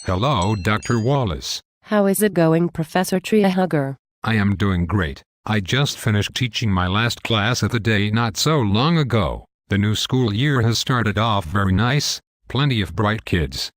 Hello, Dr. Wallace. How is it going, Professor Treehugger? I am doing great. I just finished teaching my last class of the day not so long ago. The new school year has started off very nice, plenty of bright kids.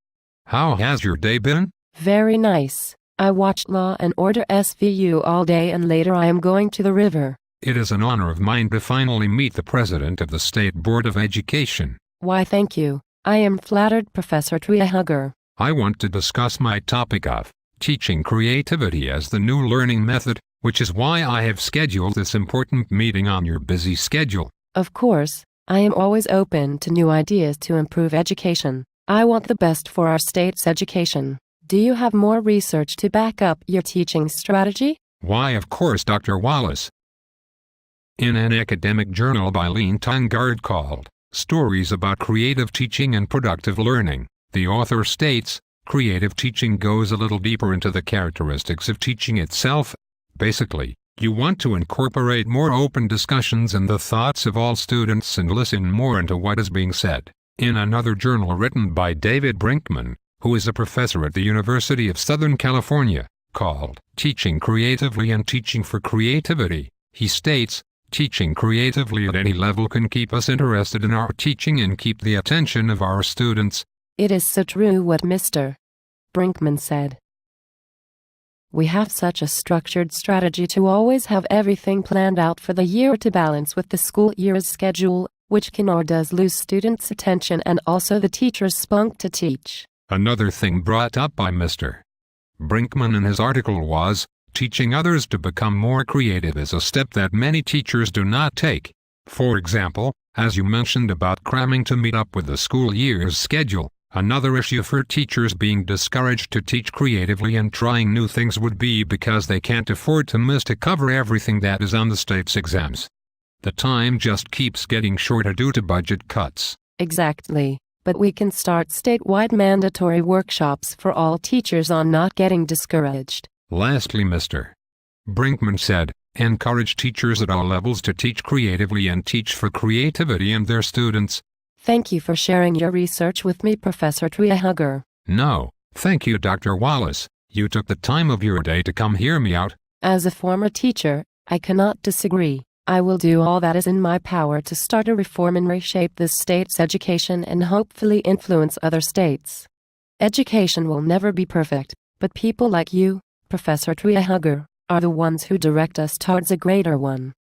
How has your day been? Very nice. I watched Law and Order SVU all day and later I am going to the river. It is an honor of mine to finally meet the president of the State Board of Education. Why, thank you. I am flattered, Professor Treehugger. I want to discuss my topic of teaching creativity as the new learning method, which is why I have scheduled this important meeting on your busy schedule. Of course, I am always open to new ideas to improve education. I want the best for our state's education. Do you have more research to back up your teaching strategy? Why, of course, Dr. Wallace. In an academic journal by Leen Tungard called Stories About Creative Teaching and Productive Learning, the author states, creative teaching goes a little deeper into the characteristics of teaching itself. Basically, you want to incorporate more open discussions in the thoughts of all students and listen more into what is being said. In another journal written by David Brinkman, who is a professor at the University of Southern California, called Teaching Creatively and Teaching for Creativity, he states, teaching creatively at any level can keep us interested in our teaching and keep the attention of our students. It is so true what Mr. Brinkman said. We have such a structured strategy to always have everything planned out for the year to balance with the school year's schedule, which can or does lose students' attention and also the teacher's spunk to teach. Another thing brought up by Mr. Brinkman in his article was, teaching others to become more creative is a step that many teachers do not take. For example, as you mentioned about cramming to meet up with the school year's schedule, another issue for teachers being discouraged to teach creatively and trying new things would be because they can't afford to miss to cover everything that is on the state's exams. The time just keeps getting shorter due to budget cuts. Exactly, but we can start statewide mandatory workshops for all teachers on not getting discouraged. Lastly, Mr. Brinkman said, encourage teachers at all levels to teach creatively and teach for creativity in their students. Thank you for sharing your research with me, Professor Treehugger. No, thank you, Dr. Wallace. You took the time of your day to come hear me out. As a former teacher, I cannot disagree. I will do all that is in my power to start a reform and reshape this state's education and hopefully influence other states. Education will never be perfect, but people like you, Professor Treehugger, are the ones who direct us towards a greater one.